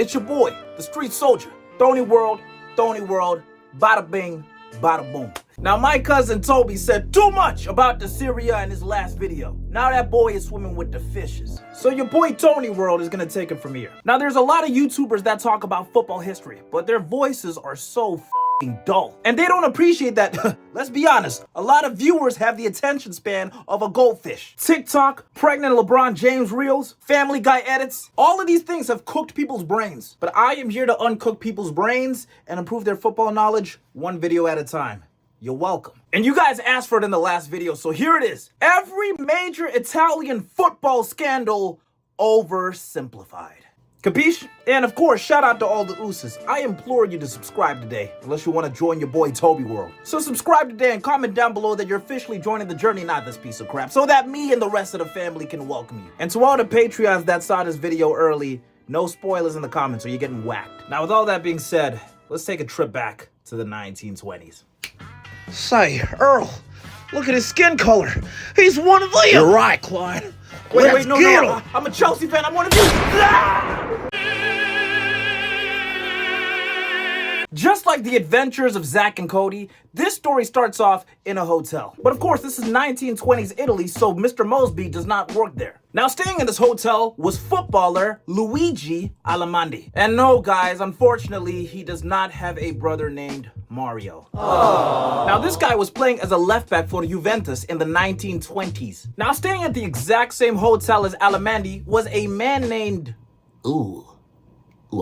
It's your boy, the street soldier, Tony World, bada bing, bada boom. Now my cousin Toby said too much about the Serie A in his last video. Now that boy is swimming with the fishes. So your boy Tony World is gonna take it from here. Now there's a lot of YouTubers that talk about football history, but their voices are so dull. And they don't appreciate that, let's be honest, a lot of viewers have the attention span of a goldfish. TikTok, pregnant LeBron James reels, Family Guy edits, all of these things have cooked people's brains. But I am here to uncook people's brains and improve their football knowledge one video at a time. You're welcome. And you guys asked for it in the last video, so here it is. Every major Italian football scandal oversimplified. Capiche? And of course, shout out to all the ooses. I implore you to subscribe today, unless you want to join your boy Toby World. So subscribe today and comment down below that you're officially joining the journey, not this piece of crap, so that me and the rest of the family can welcome you. And to all the Patreons that saw this video early, no spoilers in the comments or you're getting whacked. Now with all that being said, let's take a trip back to the 1920s. Say, Earl, look at his skin color. He's one of them. You're right, Clyde. Wait, no, I'm a Chelsea fan. I'm one of you. Just like the adventures of Zach and Cody, this story starts off in a hotel. But of course, this is 1920s Italy, so Mr. Mosby does not work there. Now, staying in this hotel was footballer Luigi Allemandi. And no, guys, unfortunately, he does not have a brother named Mario. Aww. Now, this guy was playing as a left back for Juventus in the 1920s. Now, staying at the exact same hotel as Allemandi was a man named... Ooh,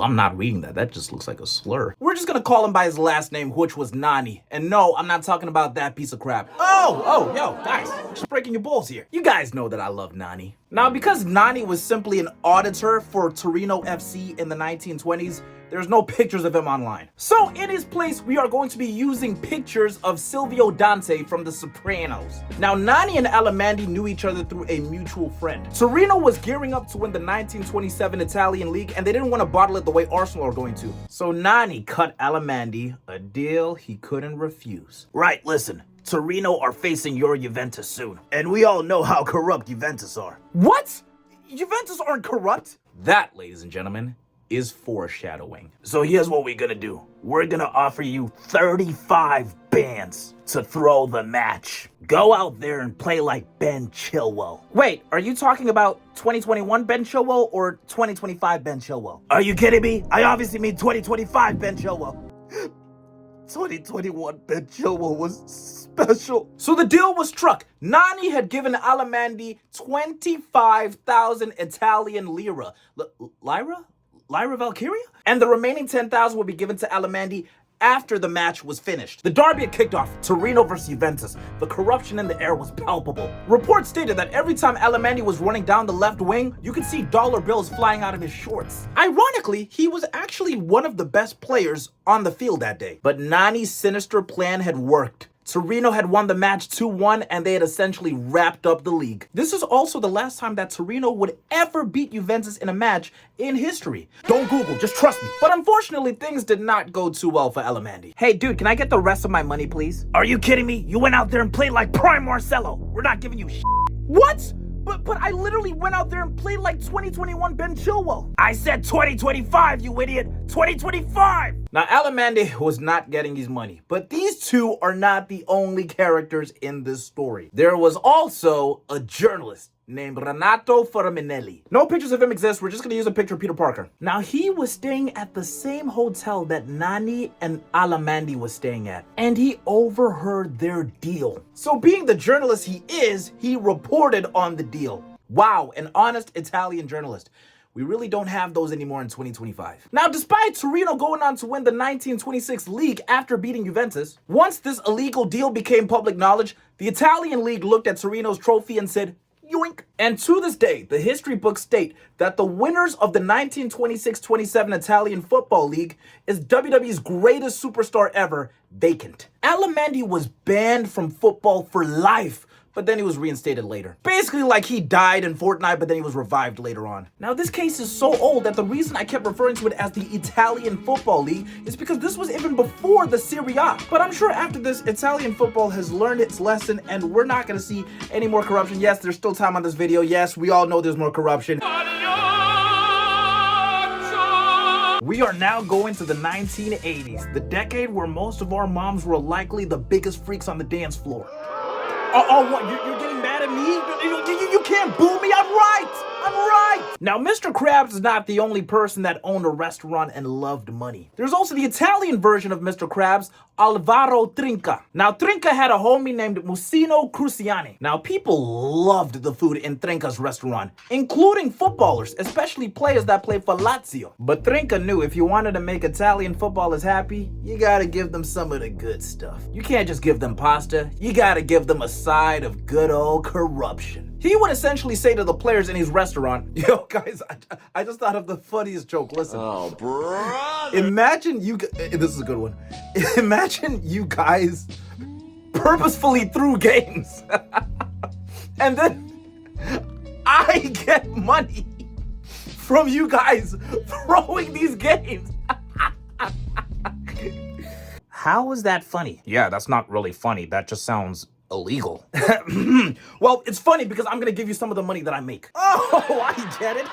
I'm not reading that. That just looks like a slur. We're just gonna call him by his last name, which was Nani. And no, I'm not talking about that piece of crap. Oh, yo, guys, just breaking your balls here. You guys know that I love Nani. Now, because Nani was simply an auditor for Torino FC in the 1920s, there's no pictures of him online. So in his place, we are going to be using pictures of Silvio Dante from The Sopranos. Now, Nani and Allemandi knew each other through a mutual friend. Torino was gearing up to win the 1927 Italian League, and they didn't want to bottle it the way Arsenal are going to. So Nani cut Allemandi a deal he couldn't refuse. Right, listen. Torino are facing your Juventus soon. And we all know how corrupt Juventus are. What? Juventus aren't corrupt? That, ladies and gentlemen, is foreshadowing. So here's what we're gonna do. We're gonna offer you 35 bands to throw the match. Go out there and play like Ben Chilwell. Wait, are you talking about 2021 Ben Chilwell or 2025 Ben Chilwell? Are you kidding me? I obviously mean 2025 Ben Chilwell. 2021 Ben Chilwell was special. So the deal was struck. Nani had given Allemandi 25,000 Italian lira. Lyra Valkyria? And the remaining 10,000 would be given to Allemandi after the match was finished. The derby had kicked off, Torino versus Juventus. The corruption in the air was palpable. Reports stated that every time Allemandi was running down the left wing, you could see dollar bills flying out of his shorts. Ironically, he was actually one of the best players on the field that day. But Nani's sinister plan had worked. Torino had won the match 2-1 and they had essentially wrapped up the league. This is also the last time that Torino would ever beat Juventus in a match in history. Don't Google, just trust me. But unfortunately, things did not go too well for Allemandi. Hey dude, can I get the rest of my money, please? Are you kidding me? You went out there and played like prime Marcelo. We're not giving you shit. What? But I literally went out there and played like 2021 Ben Chilwell. I said 2025, you idiot. 2025! Now, Allemandi was not getting his money, but these two are not the only characters in this story. There was also a journalist named Renato Forminelli. No pictures of him exist. We're just gonna use a picture of Peter Parker. Now, he was staying at the same hotel that Nani and Allemandi was staying at, and he overheard their deal. So being the journalist he is, he reported on the deal. Wow, an honest Italian journalist. We really don't have those anymore in 2025. Now, despite Torino going on to win the 1926 league after beating Juventus, once this illegal deal became public knowledge, the Italian league looked at Torino's trophy and said, yoink. And to this day, the history books state that the winners of the 1926-27 Italian Football League is WWE's greatest superstar ever, Vacant. Allemandi was banned from football for life, but then he was reinstated later. Basically like he died in Fortnite, but then he was revived later on. Now, this case is so old that the reason I kept referring to it as the Italian Football League is because this was even before the Serie A. But I'm sure after this, Italian football has learned its lesson and we're not gonna see any more corruption. Yes, there's still time on this video. Yes, we all know there's more corruption. We are now going to the 1980s, the decade where most of our moms were likely the biggest freaks on the dance floor. What? You're getting mad at me? You can't boo me. I'm right. Now, Mr. Krabs is not the only person that owned a restaurant and loved money. There's also the Italian version of Mr. Krabs, Alvaro Trinca. Now, Trinca had a homie named Musino Cruciani. Now, people loved the food in Trinca's restaurant, including footballers, especially players that play for Lazio. But Trinca knew if you wanted to make Italian footballers happy, you gotta give them some of the good stuff. You can't just give them pasta, you gotta give them a side of good old corruption. He would essentially say to the players in his restaurant, yo guys, I just thought of the funniest joke, listen. Oh, brother. Imagine you, this is a good one. Imagine you guys purposefully threw games. And then I get money from you guys throwing these games. How is that funny? Yeah, that's not really funny. That just sounds illegal. Well, it's funny because I'm gonna give you some of the money that I make. Oh, I get it.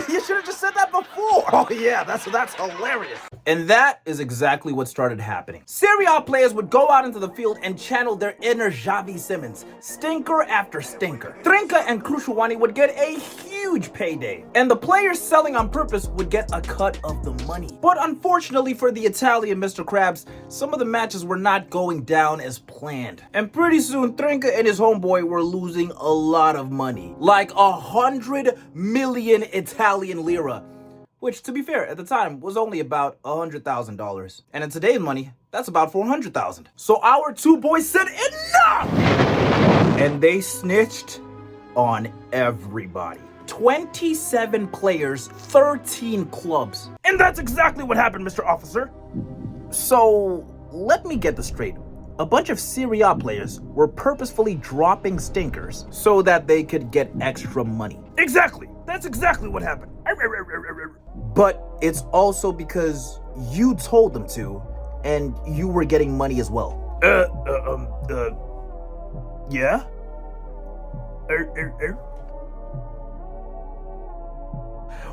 You should have just said that before. Oh yeah, that's hilarious. And that is exactly what started happening. Serie A players would go out into the field and channel their inner Xavi Simons, stinker after stinker. Trinca and Cruciani would get a huge payday, and the players selling on purpose would get a cut of the money. But unfortunately for the Italian Mr. Krabs, some of the matches were not going down as planned. And pretty soon, Trinca and his homeboy were losing a lot of money. Like 100 million Italian lira. Which, to be fair, at the time was only about $100,000. And in today's money, that's about $400,000. So our two boys said enough! And they snitched on everybody. 27 players, 13 clubs. And that's exactly what happened, Mr. Officer. So, let me get this straight. A bunch of Serie A players were purposefully dropping stinkers so that they could get extra money. Exactly. That's exactly what happened. But it's also because you told them to, and you were getting money as well. Yeah?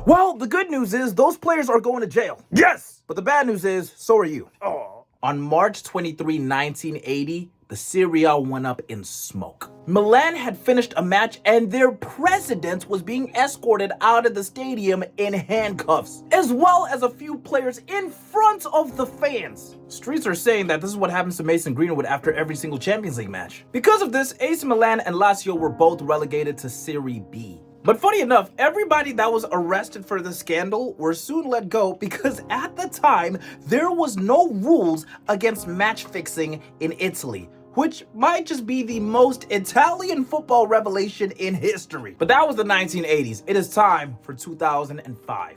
Well, the good news is those players are going to jail. Yes! But the bad news is, so are you. Oh. On March 23, 1980, the Serie A went up in smoke. Milan had finished a match and their president was being escorted out of the stadium in handcuffs, as well as a few players in front of the fans. Streets are saying that this is what happens to Mason Greenwood after every single Champions League match. Because of this, AC Milan and Lazio were both relegated to Serie B. But funny enough, everybody that was arrested for the scandal were soon let go because at the time, there was no rules against match fixing in Italy, which might just be the most Italian football revelation in history. But that was the 1980s. It is time for 2005.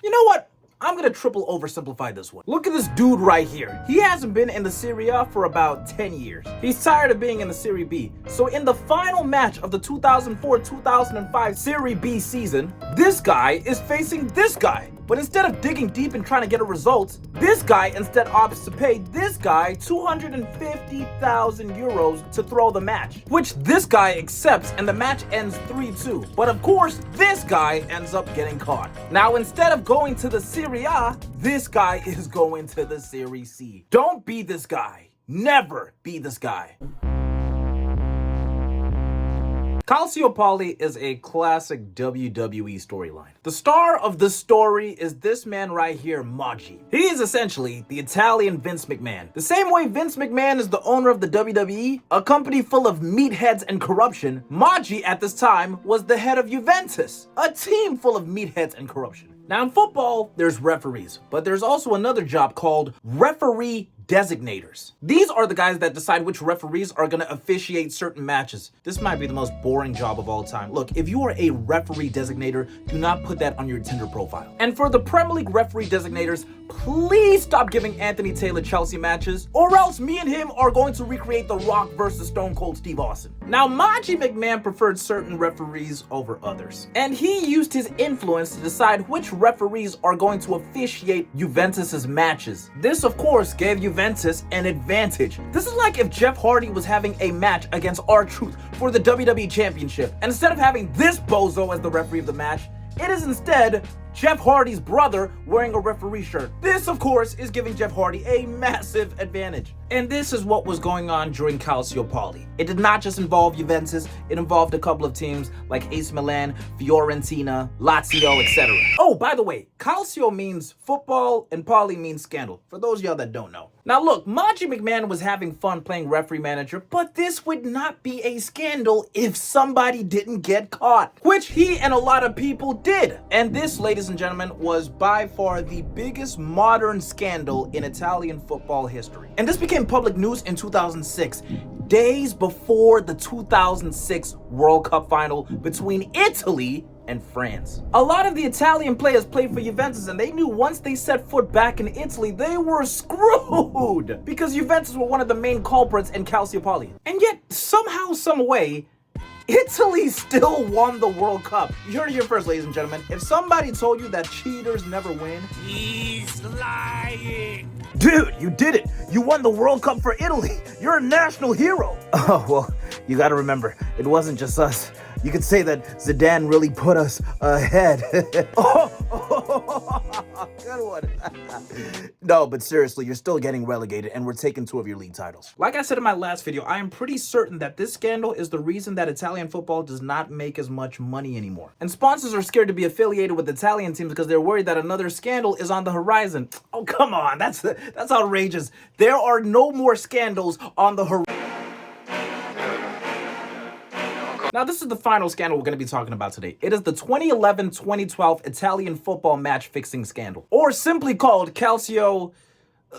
You know what? I'm gonna triple oversimplify this one. Look at this dude right here. He hasn't been in the Serie A for about 10 years. He's tired of being in the Serie B. So in the final match of the 2004-2005 Serie B season, this guy is facing this guy. But instead of digging deep and trying to get a result, this guy instead opts to pay this guy 250,000 euros to throw the match, which this guy accepts and the match ends 3-2. But of course, this guy ends up getting caught. Now, instead of going to the Serie A, this guy is going to the Serie C. Don't be this guy. Never be this guy. Calciopoli is a classic WWE storyline. The star of the story is this man right here, Maggi. He is essentially the Italian Vince McMahon. The same way Vince McMahon is the owner of the WWE, a company full of meatheads and corruption, Maggi at this time was the head of Juventus, a team full of meatheads and corruption. Now in football, there's referees, but there's also another job called referee designators. These are the guys that decide which referees are going to officiate certain matches. This might be the most boring job of all time. Look, if you are a referee designator, do not put that on your Tinder profile. And for the Premier League referee designators, please stop giving Anthony Taylor Chelsea matches, or else me and him are going to recreate The Rock versus Stone Cold Steve Austin. Now, Maggi McMahon preferred certain referees over others, and he used his influence to decide which referees are going to officiate Juventus's matches. This, of course, gave Juventus an advantage. This is like if Jeff Hardy was having a match against R-Truth for the WWE Championship, and instead of having this bozo as the referee of the match, it is instead Jeff Hardy's brother wearing a referee shirt. This, of course, is giving Jeff Hardy a massive advantage. And this is what was going on during Calciopoli. It did not just involve Juventus, it involved a couple of teams like AC Milan, Fiorentina, Lazio, etc. Oh, by the way, Calcio means football and Poli means scandal, for those of y'all that don't know. Now look, Monty McMahon was having fun playing referee manager, but this would not be a scandal if somebody didn't get caught, which he and a lot of people did. And this, ladies and gentlemen, was by far the biggest modern scandal in Italian football history. And this became public news in 2006, days before the 2006 World Cup final between Italy and France. A lot of the Italian players played for Juventus, and they knew once they set foot back in Italy, they were screwed because Juventus were one of the main culprits in Calciopoli. And yet, somehow, some way, Italy still won the World Cup. You heard it here first, ladies and gentlemen. If somebody told you that cheaters never win, he's lying. Dude, you did it. You won the World Cup for Italy. You're a national hero. Oh, well, you gotta remember, it wasn't just us. You could say that Zidane really put us ahead. Good one. No, but seriously, you're still getting relegated and we're taking 2 of your league titles. Like I said in my last video, I am pretty certain that this scandal is the reason that Italian football does not make as much money anymore. And sponsors are scared to be affiliated with Italian teams because they're worried that another scandal is on the horizon. Oh, come on. That's outrageous. There are no more scandals on the horizon. Now, this is the final scandal we're going to be talking about today. It is the 2011-2012 Italian football match fixing scandal, or simply called Calcio.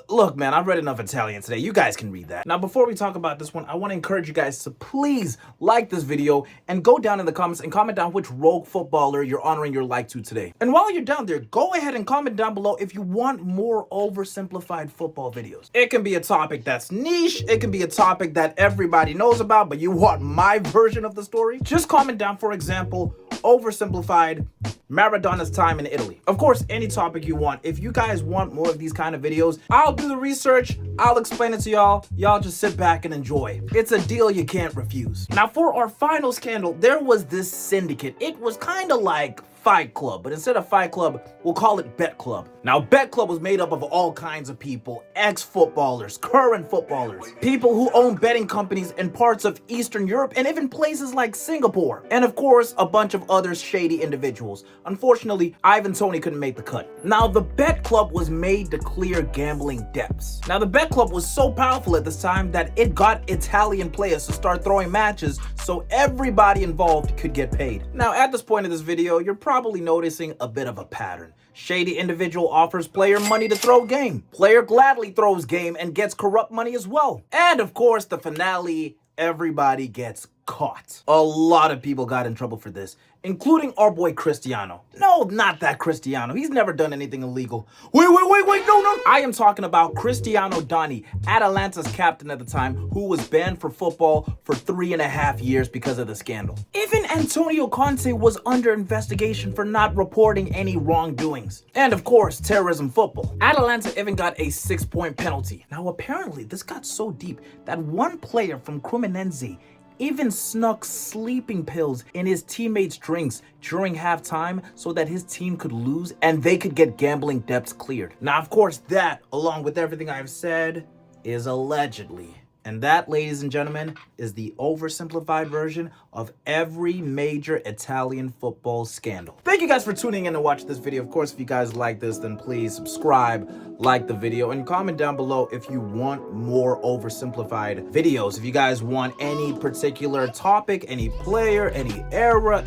Look, man, I've read enough Italian today. You guys can read that. Now, before we talk about this one, I want to encourage you guys to please like this video and go down in the comments and comment down which rogue footballer you're honoring your like to today. And while you're down there, go ahead and comment down below if you want more oversimplified football videos. It can be a topic that's niche. It can be a topic that everybody knows about, but you want my version of the story. Just comment down, for example, oversimplified Maradona's time in Italy. Of course, any topic you want. If you guys want more of these kind of videos, I'll do the research, I'll explain it to y'all. Y'all just sit back and enjoy. It's a deal you can't refuse. Now, for our final scandal, there was this syndicate. It was kind of like Fight Club, but instead of Fight Club, we'll call it Bet Club. Now, Bet Club was made up of all kinds of people, ex-footballers, current footballers, people who own betting companies in parts of Eastern Europe and even places like Singapore, and of course, a bunch of other shady individuals. Unfortunately, Ivan Toney couldn't make the cut. Now, the Bet Club was made to clear gambling debts. Now, the Bet Club was so powerful at this time that it got Italian players to start throwing matches so everybody involved could get paid. Now, at this point of this video, you're probably noticing a bit of a pattern. Shady individual offers player money to throw game. Player gladly throws game and gets corrupt money as well. And of course, the finale, everybody gets caught. A lot of people got in trouble for this, including our boy Cristiano. No, not that Cristiano. He's never done anything illegal. Wait, no. I am talking about Cristiano Donny, Atalanta's captain at the time, who was banned for football for 3.5 years because of the scandal. Even Antonio Conte was under investigation for not reporting any wrongdoings. And of course, terrorism football. Atalanta even got a 6-point penalty. Now, apparently, this got so deep that one player from Cremonese even snuck sleeping pills in his teammates' drinks during halftime so that his team could lose and they could get gambling debts cleared. Now, of course, that, along with everything I've said, is allegedly. And that, ladies and gentlemen, is the oversimplified version of every major Italian football scandal. Thank you guys for tuning in to watch this video. Of course, if you guys like this, then please subscribe, like the video, and comment down below if you want more oversimplified videos. If you guys want any particular topic, any player, any era,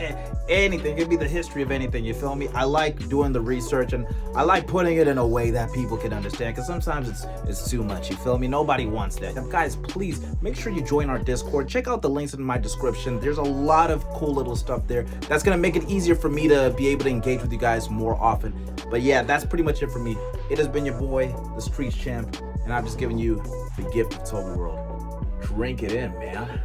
anything. It could be the history of anything, you feel me? I like doing the research and I like putting it in a way that people can understand, because sometimes it's too much, you feel me? Nobody wants that. And guys, please make sure you join our Discord. Check out the links in my description. There's a lot of cool little stuff there that's gonna make it easier for me to be able to engage with you guys more often. But yeah, that's pretty much it for me. It has been your boy, the Streets Champ, and I've just given you the gift of Toby World. Drink it in, man.